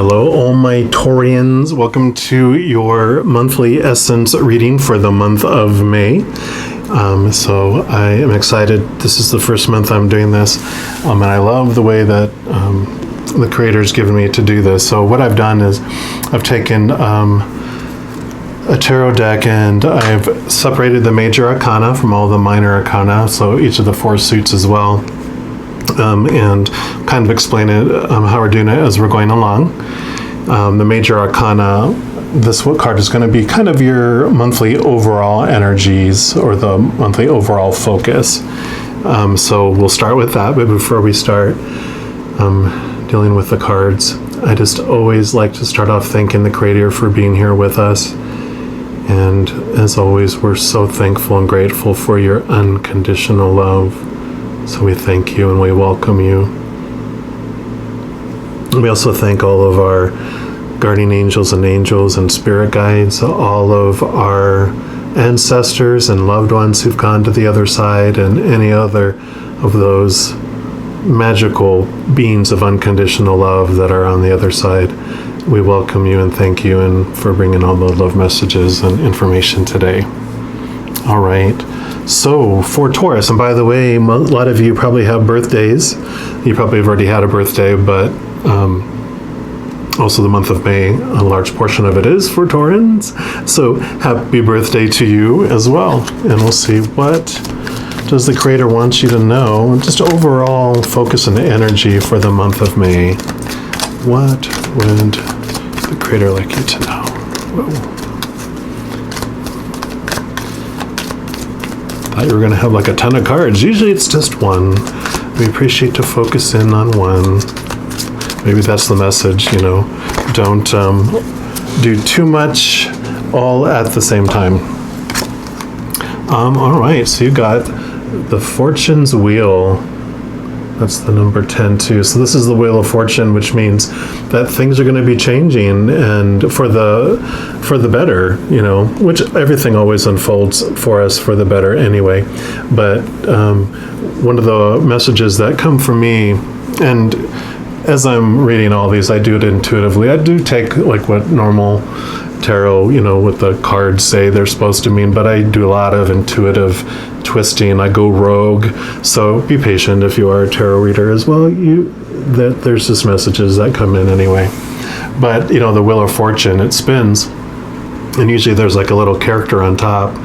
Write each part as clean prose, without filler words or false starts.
Hello, all my Taurians. Welcome to your monthly essence reading for the month of May. So I am excited. This is the first month I'm doing this, and I love the way that the Creator's given me to do this. So what I've done is I've taken a tarot deck and I've separated the major arcana from all the minor arcana, so each of the four suits as well. And kind of explain it, how we're doing it as we're going along. The major arcana, this card is going to be kind of your monthly overall energies or the monthly overall focus. So we'll start with that, but before we start dealing with the cards, I just always like to start off thanking the Creator for being here with us. And as always, we're so thankful and grateful for your unconditional love. So we thank you and we welcome you. We also thank all of our guardian angels and spirit guides, all of our ancestors and loved ones who've gone to the other side, and any other of those magical beings of unconditional love that are on the other side. We welcome you and thank you and for bringing all the love messages and information today. All right. So for Taurus, and by the way, a lot of you probably have birthdays. You probably have already had a birthday, but also the month of May, a large portion of it is for Taurans. So happy birthday to you as well. And we'll see, what does the Creator want you to know? Just overall focus and energy for the month of May. What would the Creator like you to know? Whoa. Thought you were going to have like a ton of cards. Usually it's just one. We appreciate to focus in on one. Maybe that's the message, don't do too much all at the same time. All right, so you got the Fortune's Wheel. That's the number 10 too. So this is the Wheel of Fortune, which means that things are going to be changing and for the better, which everything always unfolds for us for the better anyway. But one of the messages that come from me, and as I'm reading all these, I do it intuitively. I do take like what normal tarot, what the cards say they're supposed to mean, but I do a lot of intuitive twisting. I go rogue, so be patient if you are a tarot reader as well. There's just messages that come in anyway. But the Wheel of Fortune, it spins, and usually there's like a little character on top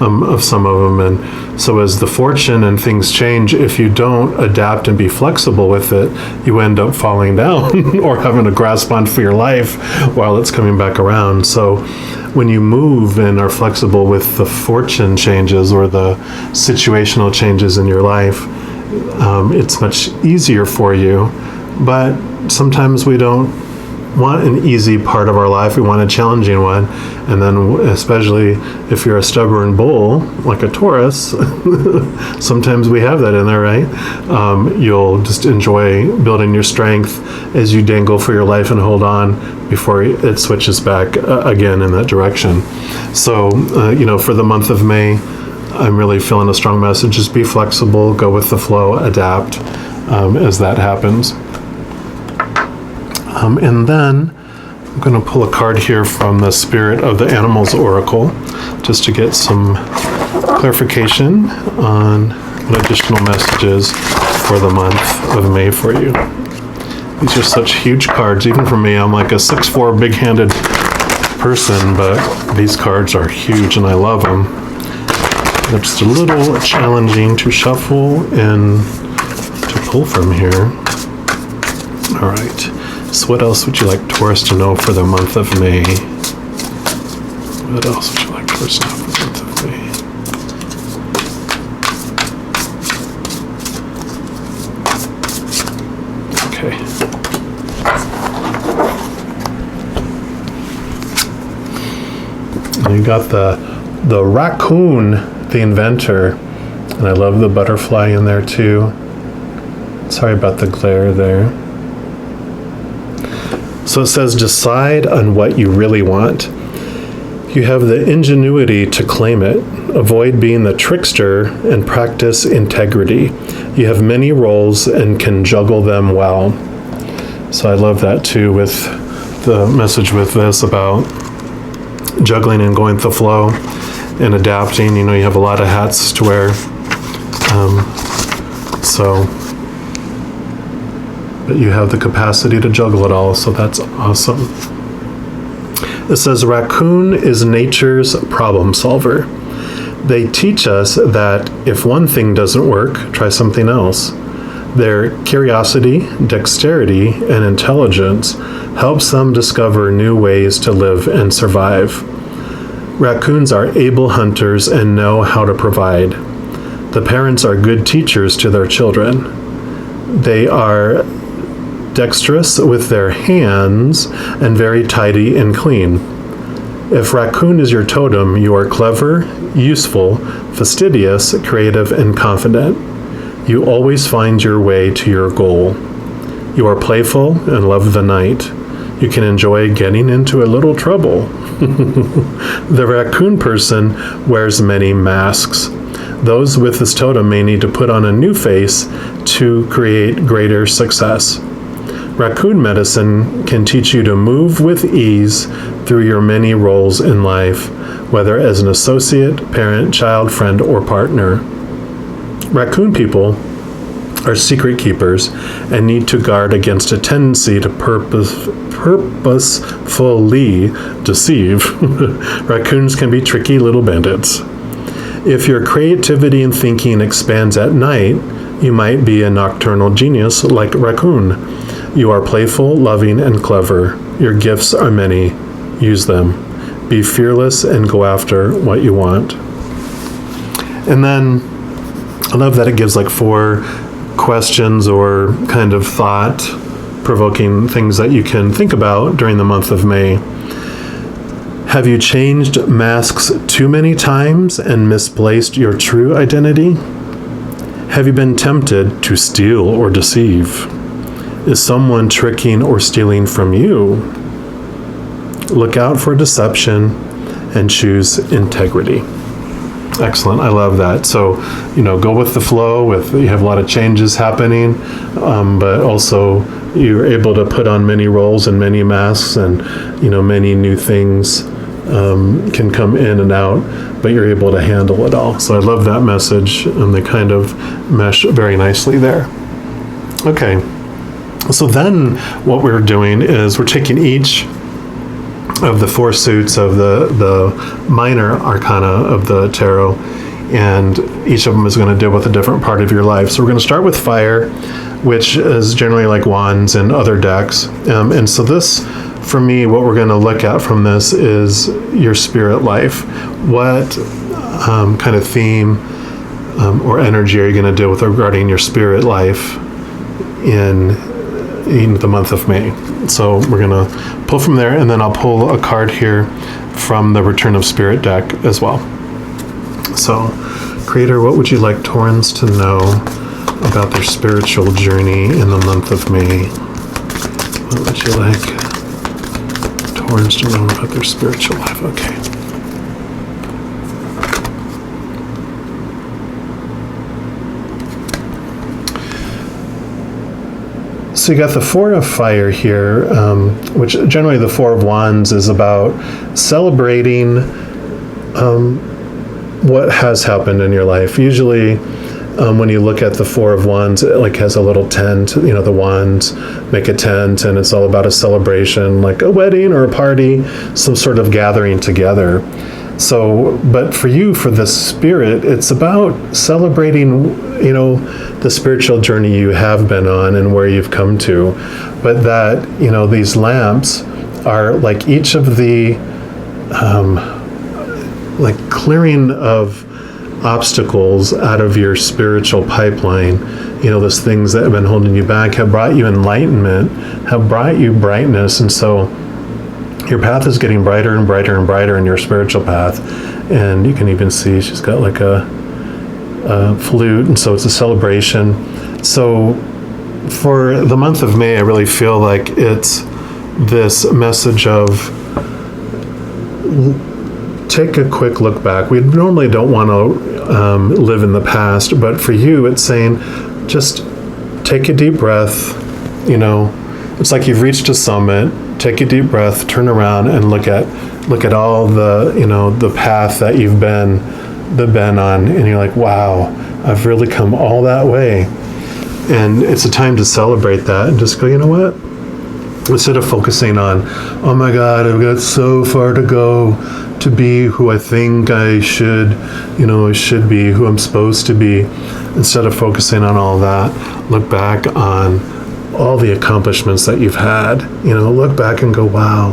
of some of them, and so as the fortune and things change, if you don't adapt and be flexible with it, you end up falling down or having to grasp on for your life while it's coming back around. So when you move and are flexible with the fortune changes or the situational changes in your life, it's much easier for you. But sometimes we don't want an easy part of our life. We want a challenging one. And then especially if you're a stubborn bull like a Taurus, sometimes we have that in there, right? You'll just enjoy building your strength as you dangle for your life and hold on before it switches back again in that direction. So for the month of May, I'm really feeling a strong message. Just be flexible, go with the flow, adapt as that happens. And then I'm going to pull a card here from the Spirit of the Animals Oracle, just to get some clarification on what additional messages for the month of May for you. These are such huge cards. Even for me, I'm like a 6'4" big-handed person, but these cards are huge and I love them. They're just a little challenging to shuffle and to pull from here. All right. So what else would you like Taurus to know for the month of May? What else would you like Taurus to know for the month of May? Okay. And you got the raccoon, the inventor, and I love the butterfly in there too. Sorry about the glare there. So it says, decide on what you really want. You have the ingenuity to claim it. Avoid being the trickster and practice integrity. You have many roles and can juggle them well. So I love that too with the message with this about juggling and going with the flow and adapting. You have a lot of hats to wear. But you have the capacity to juggle it all, so that's awesome. It says, raccoon is nature's problem solver. They teach us that if one thing doesn't work, try something else. Their curiosity, dexterity, and intelligence helps them discover new ways to live and survive. Raccoons are able hunters and know how to provide. The parents are good teachers to their children. They are dexterous with their hands and very tidy and clean. If raccoon is your totem, you are clever, useful, fastidious, creative, and confident. You always find your way to your goal. You are playful and love the night. You can enjoy getting into a little trouble. The raccoon person wears many masks. Those with this totem may need to put on a new face to create greater success. Raccoon medicine can teach you to move with ease through your many roles in life, whether as an associate, parent, child, friend, or partner. Raccoon people are secret keepers and need to guard against a tendency to purposefully deceive. Raccoons can be tricky little bandits. If your creativity and thinking expands at night, you might be a nocturnal genius like raccoon. You are playful, loving, and clever. Your gifts are many. Use them. Be fearless and go after what you want. And then I love that it gives like 4 questions or kind of thought-provoking things that you can think about during the month of May. Have you changed masks too many times and misplaced your true identity? Have you been tempted to steal or deceive? Is someone tricking or stealing from you? Look out for deception and choose integrity. Excellent. I love that. So, go with the flow. You have a lot of changes happening, but also you're able to put on many roles and many masks, and many new things can come in and out, but you're able to handle it all. So I love that message, and they kind of mesh very nicely there. Okay. So then what we're doing is we're taking each of the 4 suits of the minor arcana of the tarot, and each of them is going to deal with a different part of your life. So we're going to start with fire, which is generally like wands and other decks. And so this, for me, what we're going to look at from this is your spirit life. What kind of theme or energy are you going to deal with regarding your spirit life in the month of May? So we're going to pull from there, and then I'll pull a card here from the Return of Spirit deck as well. So, Creator, what would you like Taurans to know about their spiritual journey in the month of May? What would you like Taurans to know about their spiritual life? Okay. So you got the 4 of fire here, which generally the 4 of wands is about celebrating what has happened in your life. Usually when you look at the 4 of wands, it like has a little tent, the wands make a tent, and it's all about a celebration, like a wedding or a party, some sort of gathering together. So, but for you, for the spirit, it's about celebrating, the spiritual journey you have been on and where you've come to. But that, these lamps are like each of the, like clearing of obstacles out of your spiritual pipeline. Those things that have been holding you back have brought you enlightenment, have brought you brightness. And so your path is getting brighter and brighter and brighter in your spiritual path. And you can even see she's got like a flute, and so it's a celebration. So for the month of May, I really feel like it's this message of take a quick look back. We normally don't want to live in the past, but for you, it's saying just take a deep breath. It's like you've reached a summit. take a deep breath, turn around, and look at all the, the path that you've been on, and you're like, wow, I've really come all that way. And it's a time to celebrate that and just go, you know what? Instead of focusing on, oh my God, I've got so far to go to be who I think I should be, who I'm supposed to be. Instead of focusing on all that, look back on all the accomplishments that you've had. Look back and go, wow,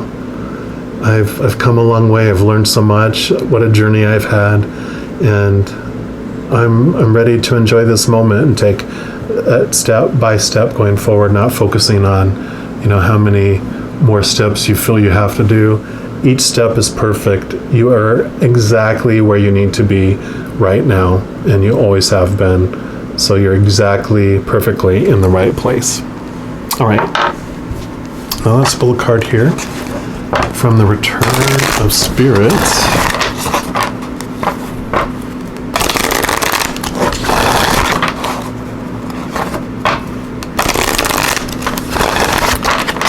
I've come a long way. I've learned so much. What a journey I've had, and I'm ready to enjoy this moment and take step by step going forward, not focusing on, how many more steps you feel you have to do. Each step is perfect. You are exactly where you need to be right now, and you always have been. So you're exactly, perfectly in the right place. All right. Now let's pull a card here from the Return of Spirits.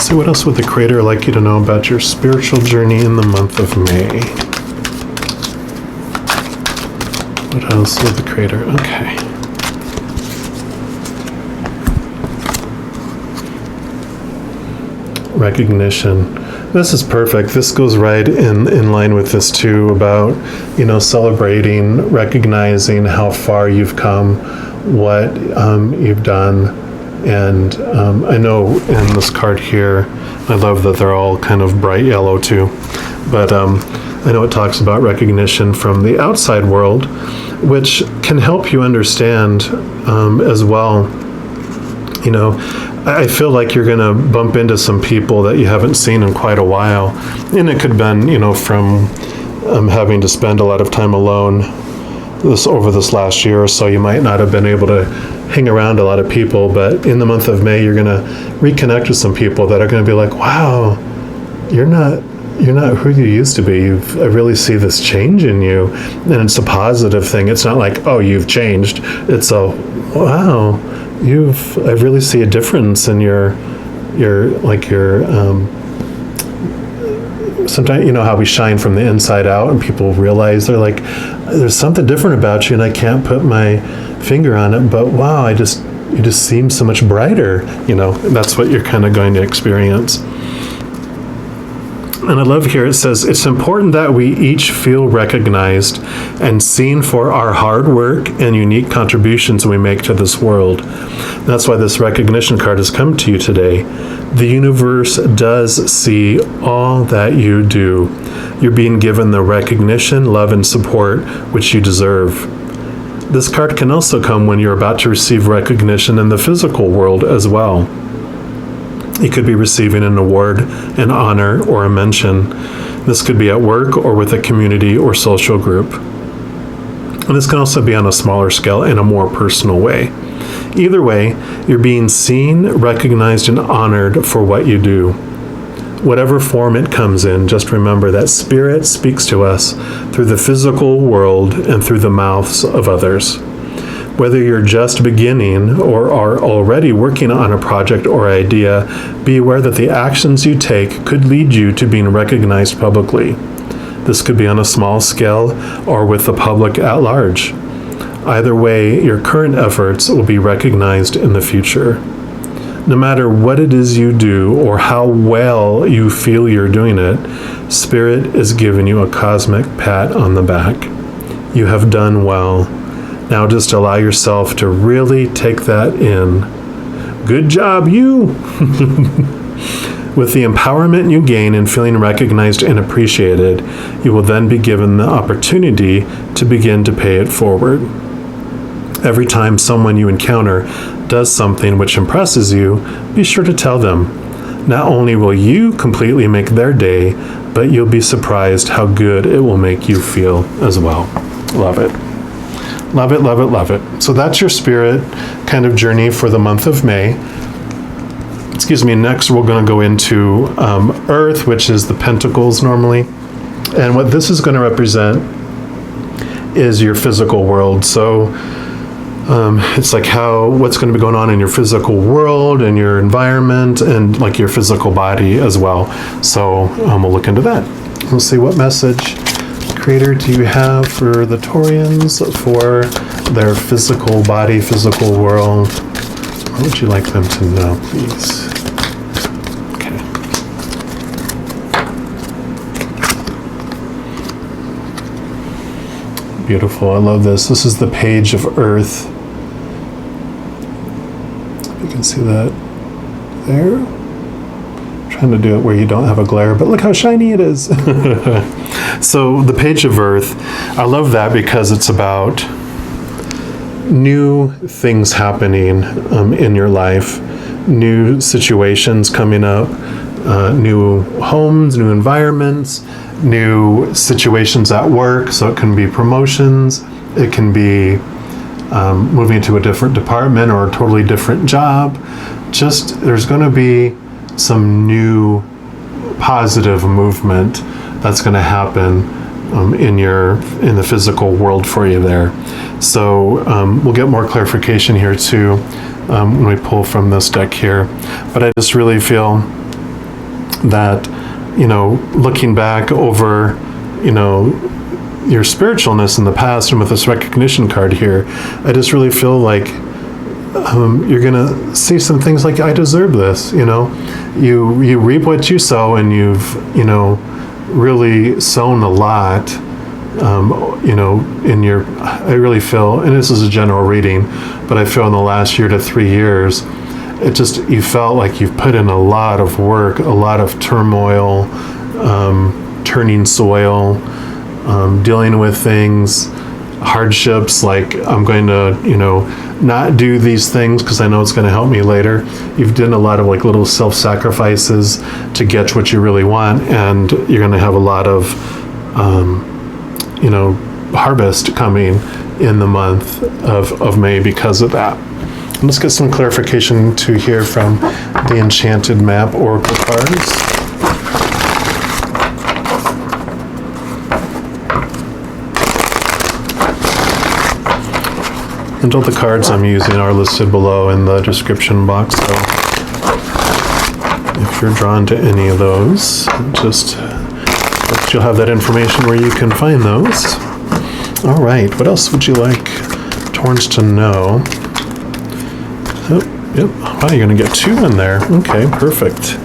See, what else would the Creator like you to know about your spiritual journey in the month of May? What else would the Creator? Okay. Recognition. This is perfect. This goes right in line with this too, about, celebrating, recognizing how far you've come, what you've done. And I know in this card here, I love that they're all kind of bright yellow too, but I know it talks about recognition from the outside world, which can help you understand as well. I feel like you're going to bump into some people that you haven't seen in quite a while, and it could have been, from having to spend a lot of time alone over this last year or so. You might not have been able to hang around a lot of people, but in the month of May, you're going to reconnect with some people that are going to be like, wow, you're not who you used to be. I really see this change in you, and it's a positive thing. It's not like, oh, you've changed. It's a, wow, I really see a difference in your sometimes, how we shine from the inside out, and people realize they're like, there's something different about you, and I can't put my finger on it, but wow, you just seem so much brighter. That's what you're kind of going to experience. And I love here, it says, it's important that we each feel recognized and seen for our hard work and unique contributions we make to this world. That's why this recognition card has come to you today. The universe does see all that you do. You're being given the recognition, love, and support which you deserve. This card can also come when you're about to receive recognition in the physical world as well. You could be receiving an award, an honor, or a mention. This could be at work or with a community or social group. And this can also be on a smaller scale in a more personal way. Either way, you're being seen, recognized, and honored for what you do. Whatever form it comes in, just remember that Spirit speaks to us through the physical world and through the mouths of others. Whether you're just beginning or are already working on a project or idea, be aware that the actions you take could lead you to being recognized publicly. This could be on a small scale or with the public at large. Either way, your current efforts will be recognized in the future. No matter what it is you do or how well you feel you're doing it, Spirit is giving you a cosmic pat on the back. You have done well. Now just allow yourself to really take that in. Good job, you! With the empowerment you gain in feeling recognized and appreciated, you will then be given the opportunity to begin to pay it forward. Every time someone you encounter does something which impresses you, be sure to tell them. Not only will you completely make their day, but you'll be surprised how good it will make you feel as well. Love it. Love it, love it, love it. So that's your spirit kind of journey for the month of May. Next we're going to go into Earth, which is the Pentacles normally. And what this is going to represent is your physical world. So It's like what's going to be going on in your physical world and your environment and like your physical body as well. So we'll look into that. We'll see what message, Creator, do you have for the Taurians for their physical body, physical world? What would you like them to know, please? Okay. Beautiful. I love this. This is the page of Earth. You can see that there. I'm trying to do it where you don't have a glare, but look how shiny it is. So the page of Earth, I love that because it's about new things happening in your life, new situations coming up, new homes, new environments, new situations at work. So it can be promotions, it can be moving to a different department or a totally different job. Just there's going to be some new positive movement that's going to happen in the physical world for you there. So we'll get more clarification here too when we pull from this deck here. But I just really feel that, looking back over, your spiritualness in the past, and with this recognition card here, I just really feel like you're gonna see some things like, I deserve this. You reap what you sow, and you've really sown a lot. I really feel, and this is a general reading, but I feel in the last year to 3 years, you felt like you've put in a lot of work, a lot of turmoil, turning soil, dealing with things, hardships, like I'm going to, not do these things because I know it's going to help me later. You've done a lot of like little self-sacrifices to get what you really want, and you're going to have a lot of, harvest coming in the month of May because of that. And let's get some clarification to hear from the Enchanted Map Oracle cards. And all the cards I'm using are listed below in the description box, so if you're drawn to any of those, just you'll have that information where you can find those. All right, what else would you like Taurans to know? Oh, yep. Wow, you're going to get 2 in there. Okay, perfect.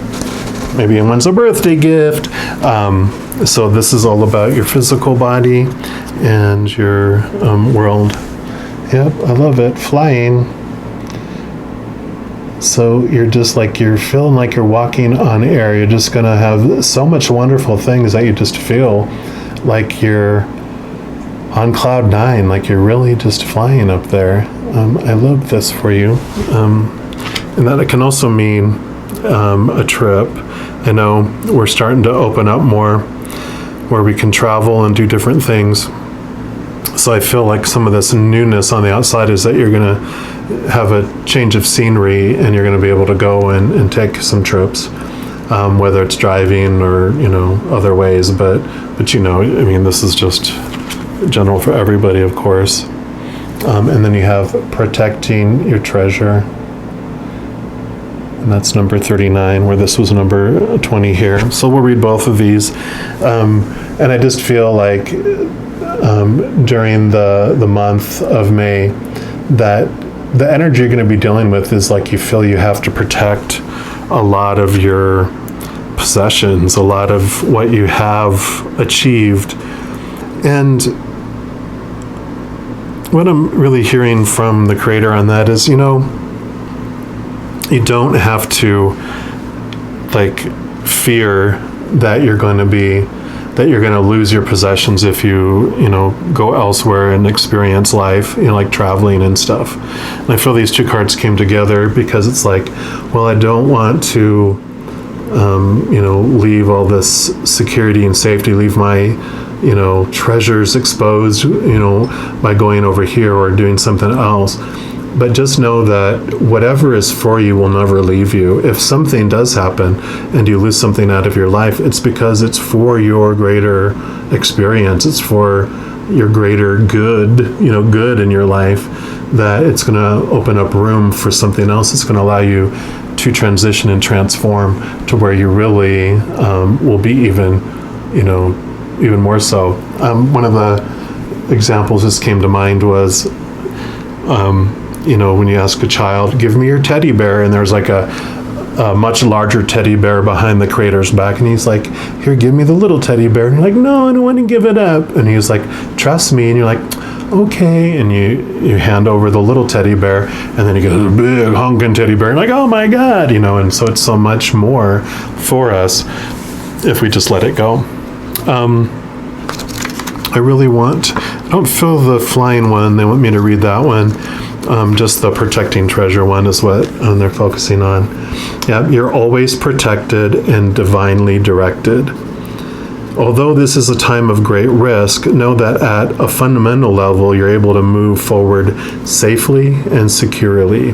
Maybe one's a birthday gift. So this is all about your physical body and your world. Yep, I love it. Flying. So you're feeling like you're walking on air. You're just going to have so much wonderful things that you just feel like you're on cloud 9, like you're really just flying up there. I love this for you. And that it can also mean a trip. I know we're starting to open up more where we can travel and do different things. So I feel like some of this newness on the outside is that you're going to have a change of scenery, and you're going to be able to go and take some trips, whether it's driving or, other ways. But this is just general for everybody, of course. And then you have protecting your treasure. And that's number 39, where this was number 20 here. So we'll read both of these. And I just feel like during the month of May, that the energy you're going to be dealing with is like you feel you have to protect a lot of your possessions, a lot of what you have achieved. And what I'm really hearing from the Creator on that is, you don't have to fear that you're going to lose your possessions if you go elsewhere and experience life, like traveling and stuff. And I feel these 2 cards came together because it's like, well, I don't want to leave all this security and safety, leave my treasures exposed by going over here or doing something else. But just know that whatever is for you will never leave you. If something does happen and you lose something out of your life, it's because it's for your greater experience. It's for your greater good, good in your life. that it's going to open up room for something else. It's going to allow you to transition and transform to where you really will be even more so. One of the examples that came to mind was, when you ask a child, give me your teddy bear, and there's like a much larger teddy bear behind the creator's back, and he's like, here, give me the little teddy bear. And you're like, no, I don't want to give it up. And he's like, trust me. And you're like, okay. And you hand over the little teddy bear, and then you get a big honking teddy bear, and like, oh my God, and so it's so much more for us if we just let it go. I don't feel the flying one. They want me to read that one. Just the protecting treasure one is what they're focusing on. Yeah, you're always protected and divinely directed. Although this is a time of great risk, know that at a fundamental level, you're able to move forward safely and securely.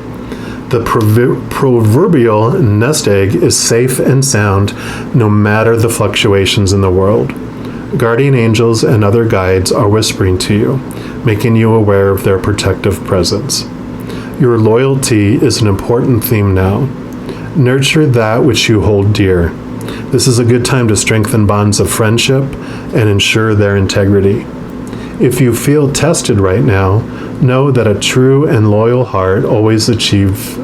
The proverbial nest egg is safe and sound no matter the fluctuations in the world. Guardian angels and other guides are whispering to you, making you aware of their protective presence. Your loyalty is an important theme now. Nurture that which you hold dear. This is a good time to strengthen bonds of friendship and ensure their integrity. If you feel tested right now, know that a true and loyal heart always achieves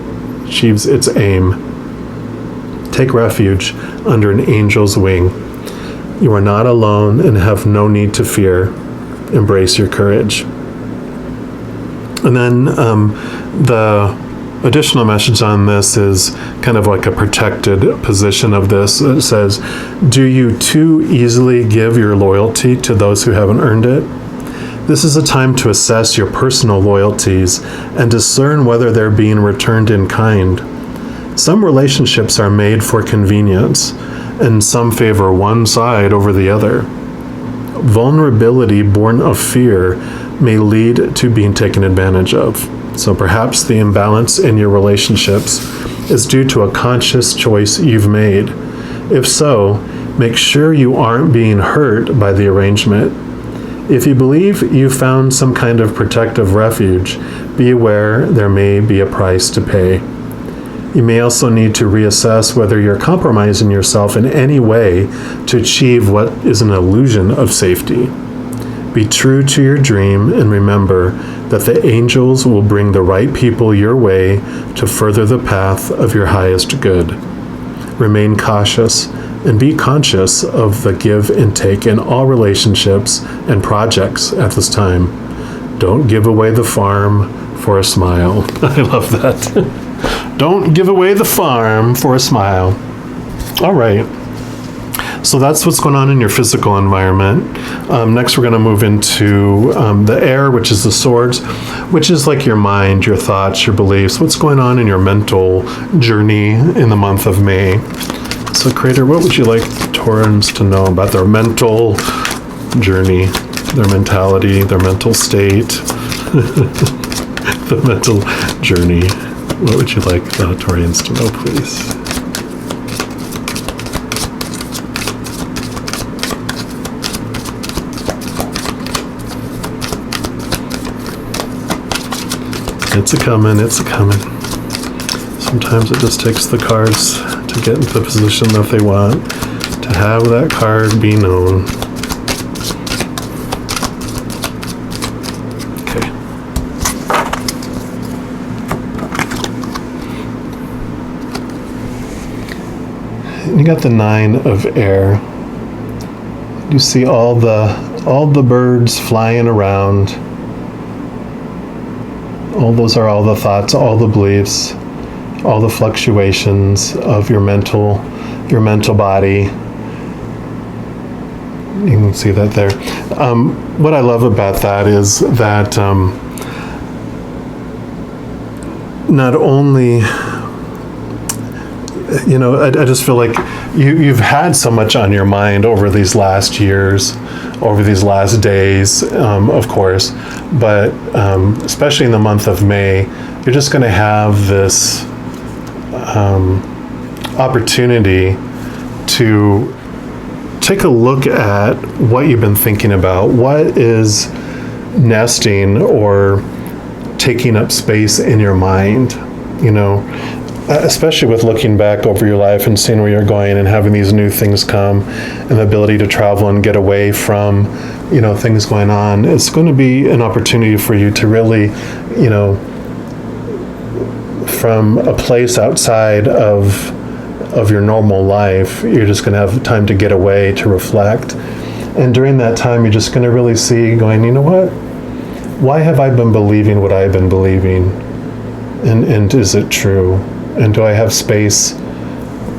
its aim. Take refuge under an angel's wing. You are not alone and have no need to fear. Embrace your courage. And then the additional message on this is kind of like a protected position of this. It says, do you too easily give your loyalty to those who haven't earned it? This is a time to assess your personal loyalties and discern whether they're being returned in kind. Some relationships are made for convenience, and some favor one side over the other. Vulnerability born of fear may lead to being taken advantage of. So perhaps the imbalance in your relationships is due to a conscious choice you've made. If so, make sure you aren't being hurt by the arrangement. If you believe you found some kind of protective refuge, be aware there may be a price to pay. You may also need to reassess whether you're compromising yourself in any way to achieve what is an illusion of safety. Be true to your dream and remember that the angels will bring the right people your way to further the path of your highest good. Remain cautious and be conscious of the give and take in all relationships and projects at this time. Don't give away the farm for a smile. I love that. Don't give away the farm for a smile. All right. So that's what's going on in your physical environment. Next, we're going to move into the air, which is the swords, which is like your mind, your thoughts, your beliefs. What's going on in your mental journey in the month of May? So, Creator, what would you like Taurans to know about their mental journey, their mentality, their mental state, the mental journey? What would you like Taurians to know, please? It's a-coming, it's a-coming. Sometimes it just takes the cards to get into the position that they want, to have that card be known. Okay. And you got the 9 of air. You see all the birds flying around. All those are all the thoughts, all the beliefs, all the fluctuations of your mental body. You can see that there. What I love about that is that not only, I just feel like you've had so much on your mind over these last years, over these last days, of course, but especially in the month of May, you're just going to have this opportunity to take a look at what you've been thinking about. What is nesting or taking up space in your mind, especially with looking back over your life and seeing where you're going and having these new things come and the ability to travel and get away from, things going on. It's going to be an opportunity for you to really, from a place outside of your normal life, you're just going to have time to get away, to reflect. And during that time, you're just going to really see going, you know what? Why have I been believing what I've been believing? And is it true? And do I have space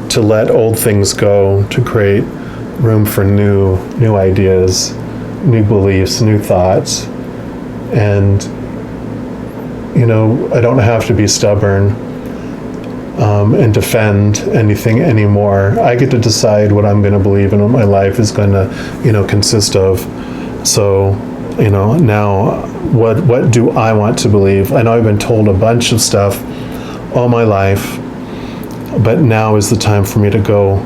to let old things go, to create room for new ideas, new beliefs, new thoughts? And, I don't have to be stubborn and defend anything anymore. I get to decide what I'm going to believe and what my life is going to, consist of. So, now what do I want to believe? I know I've been told a bunch of stuff all my life, but now is the time for me to go,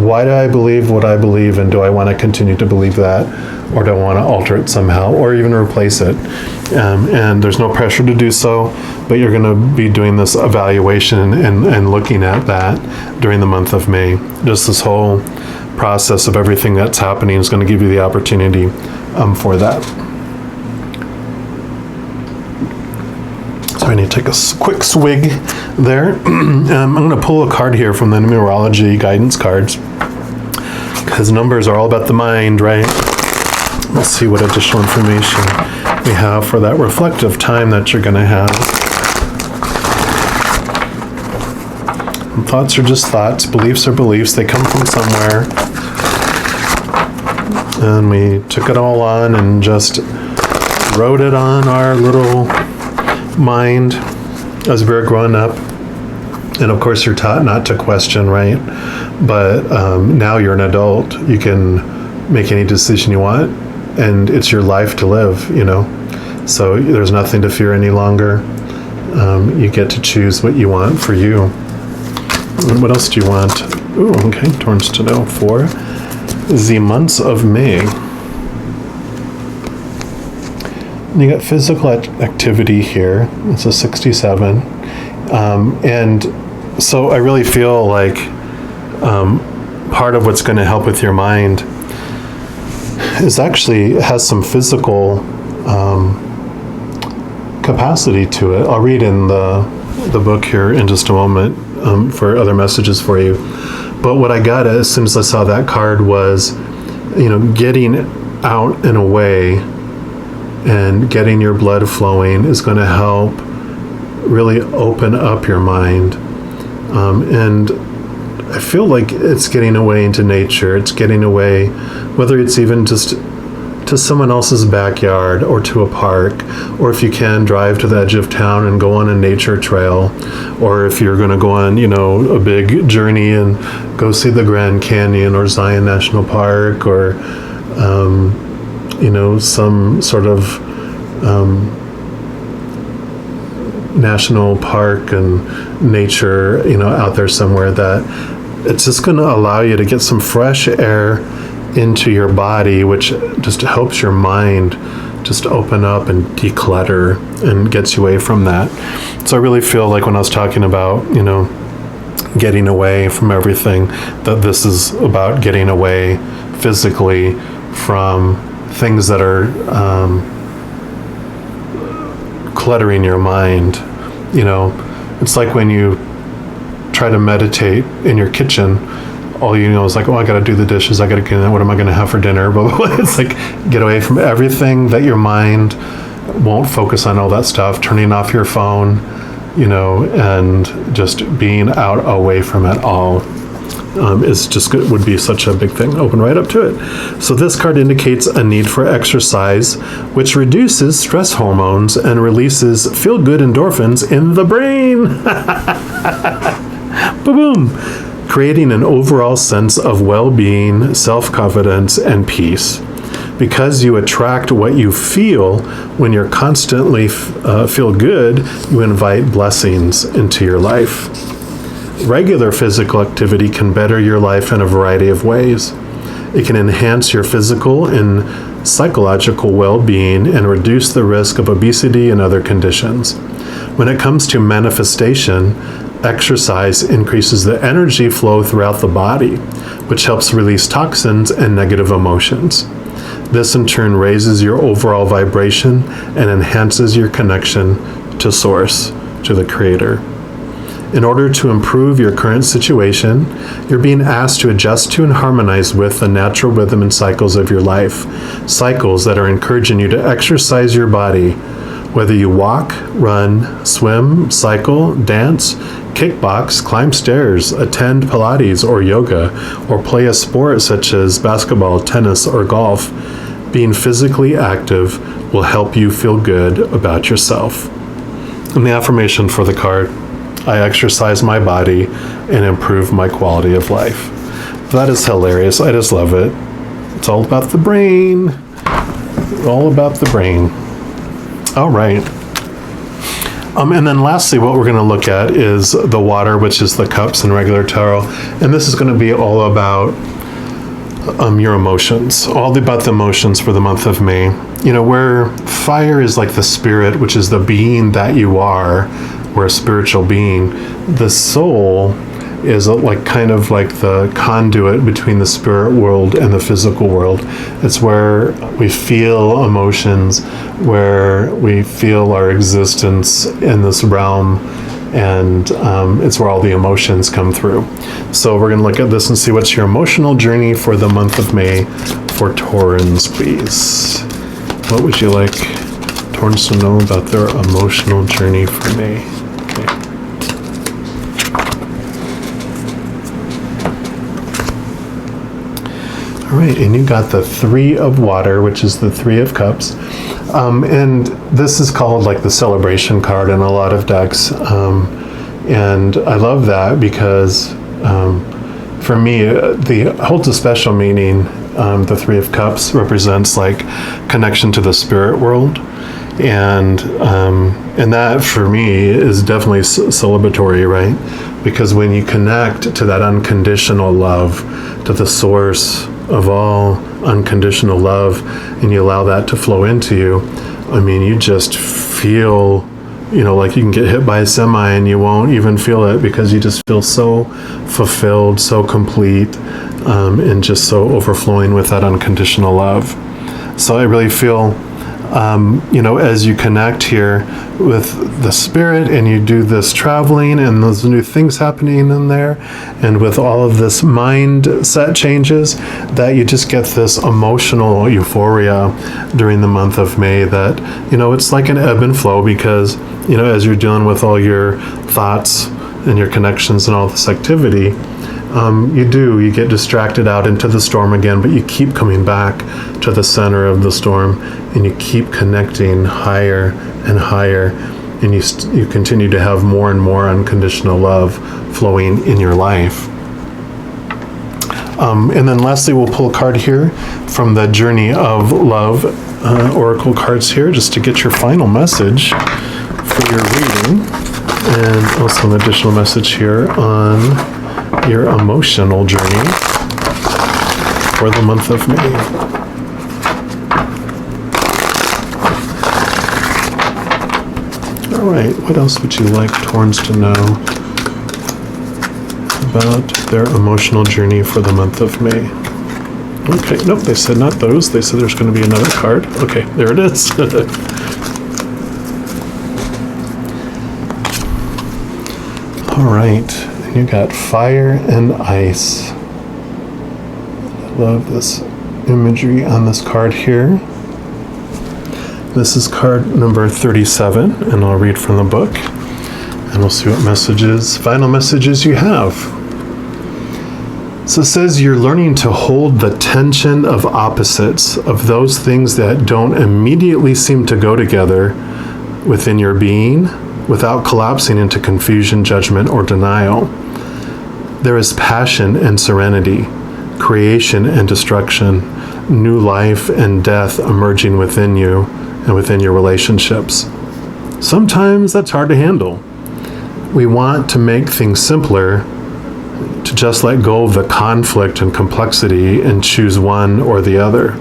why do I believe what I believe, and do I want to continue to believe that, or do I want to alter it somehow, or even replace it? And there's no pressure to do so, but you're going to be doing this evaluation and looking at that during the month of May. Just this whole process of everything that's happening is going to give you the opportunity for that. So I need to take a quick swig there. I'm going to pull a card here from the numerology guidance cards, because numbers are all about the mind, right? Let's see what additional information we have for that reflective time that you're going to have. And thoughts are just thoughts. Beliefs are beliefs. They come from somewhere. And we took it all on and just wrote it on our little mind as we were growing up. And of course you're taught not to question, right? But now you're an adult. You can make any decision you want, and it's your life to live, so there's nothing to fear any longer. You get to choose what you want for you. And what else do you want? Ooh, okay, Taurus to know for the months of May. You got physical activity here. It's a 67. And so I really feel like part of what's going to help with your mind is actually has some physical capacity to it. I'll read in the book here in just a moment for other messages for you. But what I got as soon as I saw that card was, getting out and away and getting your blood flowing is going to help really open up your mind. And I feel like it's getting away into nature. It's getting away, whether it's even just to someone else's backyard or to a park, or if you can drive to the edge of town and go on a nature trail, or if you're going to go on, a big journey and go see the Grand Canyon or Zion National Park, or, some sort of national park and nature, out there somewhere, that it's just going to allow you to get some fresh air into your body, which just helps your mind just open up and declutter and gets you away from that. So I really feel like when I was talking about, getting away from everything, that this is about getting away physically from things that are cluttering your mind. It's like when you try to meditate in your kitchen, all you know is like, oh, I got to do the dishes, I got to get in, what am I going to have for dinner, blah, blah, blah. It's like, get away from everything that your mind won't focus on, all that stuff, turning off your phone, and just being out away from it all is just good, would be such a big thing. Open right up to it. So this card indicates a need for exercise, which reduces stress hormones and releases feel-good endorphins in the brain. Boom! Creating an overall sense of well-being, self-confidence, and peace. Because you attract what you feel when you're constantly feel good, you invite blessings into your life. Regular physical activity can better your life in a variety of ways. It can enhance your physical and psychological well-being and reduce the risk of obesity and other conditions. When it comes to manifestation, exercise increases the energy flow throughout the body, which helps release toxins and negative emotions. This in turn raises your overall vibration and enhances your connection to Source, to the Creator. In order to improve your current situation, you're being asked to adjust to and harmonize with the natural rhythm and cycles of your life, cycles that are encouraging you to exercise your body, whether you walk, run, swim, cycle, dance, kickbox, climb stairs, attend Pilates or yoga, or play a sport such as basketball, tennis, or golf. Being physically active will help you feel good about yourself. And the affirmation for the card: I exercise my body and improve my quality of life. That is hilarious. I just love it. It's all about the brain. All about the brain. All right. And then lastly, what we're going to look at is the water, which is the cups in regular tarot. And this is going to be all about your emotions, all about the emotions for the month of May. You know, where fire is like the spirit, which is the being that you are. We're a spiritual being. The soul is like kind of like the conduit between the spirit world and the physical world. It's where we feel emotions, where we feel our existence in this realm, and it's where all the emotions come through. So we're going to look at this and see what's your emotional journey for the month of May for Taurans, please. What would you like Taurans to know about their emotional journey for May? All right, and you got the Three of Water, which is the Three of Cups. And this is called like the celebration card in a lot of decks. And I love that because for me, it holds a special meaning. The Three of Cups represents like connection to the spirit world. And that for me is definitely celebratory, right? Because when you connect to that unconditional love, to the source of all unconditional love, and you allow that to flow into you, I mean, you just feel, you know, like you can get hit by a semi and you won't even feel it because you just feel so fulfilled, so complete, and just so overflowing with that unconditional love. So I really feel, you know, as you connect here with the spirit and you do this traveling and those new things happening in there, and with all of this mindset changes, that you just get this emotional euphoria during the month of May that, you know, it's like an ebb and flow because, you know, as you're dealing with all your thoughts and your connections and all this activity, you get distracted out into the storm again, but you keep coming back to the center of the storm and you keep connecting higher and higher, and you continue to have more and more unconditional love flowing in your life. And then lastly, we'll pull a card here from the Journey of Love Oracle cards here, just to get your final message for your reading, and also an additional message here on your emotional journey for the month of May. All right, what else would you like Taurans to know about their emotional journey for the month of May? Okay, nope, they said not those. They said there's going to be another card. Okay, there it is. All right. You got fire and ice. I love this imagery on this card here. This is card number 37, and I'll read from the book, and we'll see what final messages you have. So it says you're learning to hold the tension of opposites, of those things that don't immediately seem to go together within your being, without collapsing into confusion, judgment, or denial. There is passion and serenity, creation and destruction, new life and death emerging within you and within your relationships. Sometimes that's hard to handle. We want to make things simpler, to to just let go of the conflict and complexity and choose one or the other.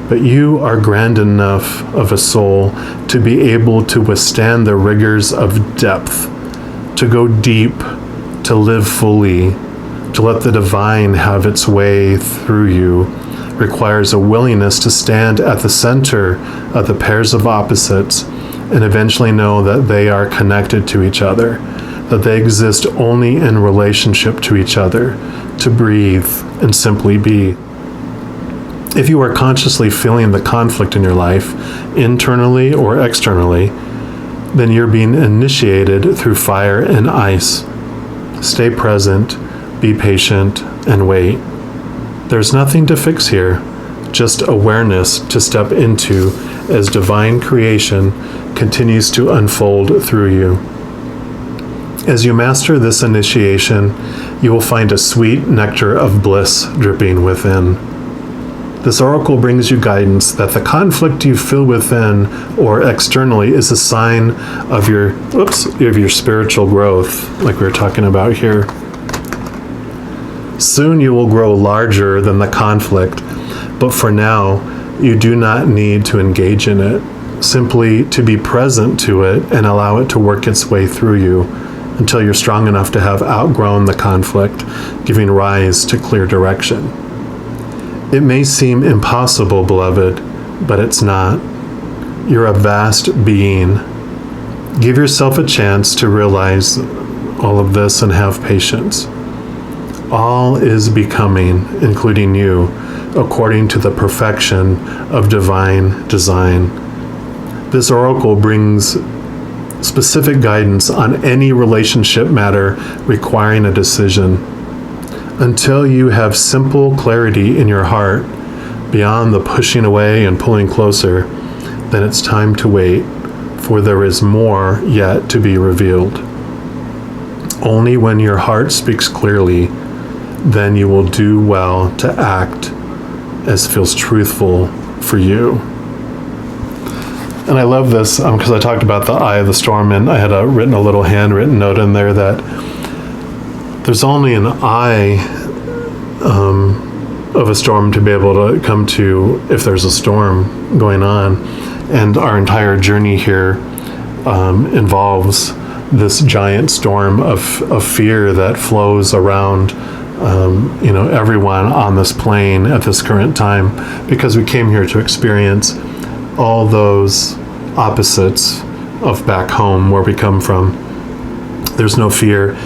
But you are grand enough of a soul to be able to withstand the rigors of depth, to go deep, to live fully, to let the divine have its way through you, requires a willingness to stand at the center of the pairs of opposites and eventually know that they are connected to each other, that they exist only in relationship to each other, to breathe and simply be. If you are consciously feeling the conflict in your life, internally or externally, then you're being initiated through fire and ice. Stay present, be patient, and wait. There's nothing to fix here, just awareness to step into as divine creation continues to unfold through you. As you master this initiation, you will find a sweet nectar of bliss dripping within. This oracle brings you guidance that the conflict you feel within or externally is a sign of your spiritual growth, like we were talking about here. Soon you will grow larger than the conflict, but for now, you do not need to engage in it. Simply to be present to it and allow it to work its way through you until you're strong enough to have outgrown the conflict, giving rise to clear direction. It may seem impossible, beloved, but it's not. You're a vast being. Give yourself a chance to realize all of this and have patience. All is becoming, including you, according to the perfection of divine design. This oracle brings specific guidance on any relationship matter requiring a decision. Until you have simple clarity in your heart, beyond the pushing away and pulling closer, then it's time to wait, for there is more yet to be revealed. Only when your heart speaks clearly, then you will do well to act as feels truthful for you. And I love this because I talked about the eye of the storm, and I had a little handwritten note in there that there's only an eye of a storm to be able to come to if there's a storm going on. And our entire journey here involves this giant storm of fear that flows around everyone on this plane at this current time, because we came here to experience all those opposites of back home where we come from. There's no fear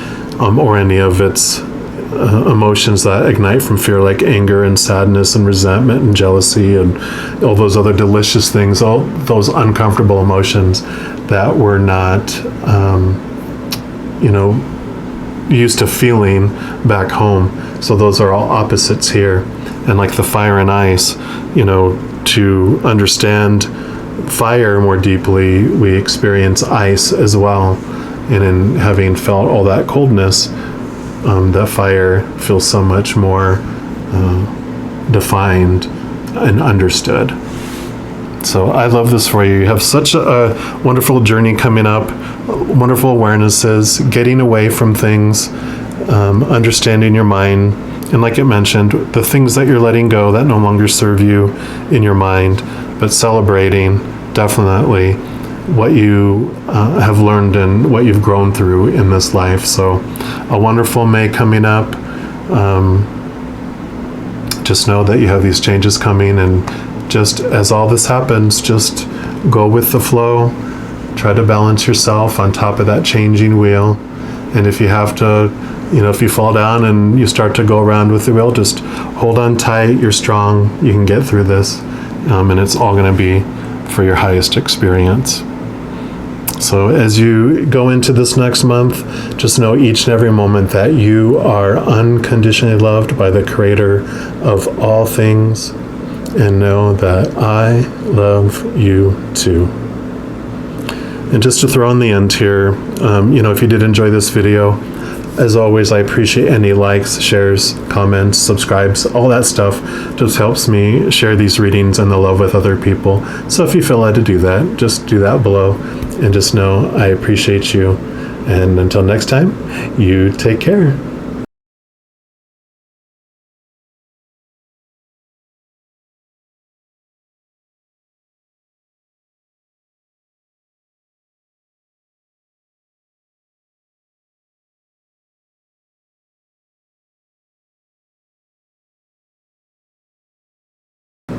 or any of its emotions that ignite from fear, like anger and sadness and resentment and jealousy and all those other delicious things, all those uncomfortable emotions that we're not used to feeling back home. So those are all opposites here. And like the fire and ice, to understand fire more deeply, we experience ice as well. And in having felt all that coldness, that fire feels so much more defined and understood. So I love this for you. You have such a wonderful journey coming up, wonderful awarenesses, getting away from things, understanding your mind. And like it mentioned, the things that you're letting go that no longer serve you in your mind, but celebrating definitely what you have learned and what you've grown through in this life. So a wonderful May coming up. Just know that you have these changes coming, and just as all this happens, just go with the flow. Try to balance yourself on top of that changing wheel. And if you have to, if you fall down and you start to go around with the wheel, just hold on tight. You're strong. You can get through this. And it's all going to be for your highest experience. So as you go into this next month, just know each and every moment that you are unconditionally loved by the Creator of all things, and know that I love you too. And just to throw in the end here, if you did enjoy this video, as always, I appreciate any likes, shares, comments, subscribes, all that stuff just helps me share these readings and the love with other people. So if you feel led to do that, just do that below, and just know I appreciate you. And until next time, you take care.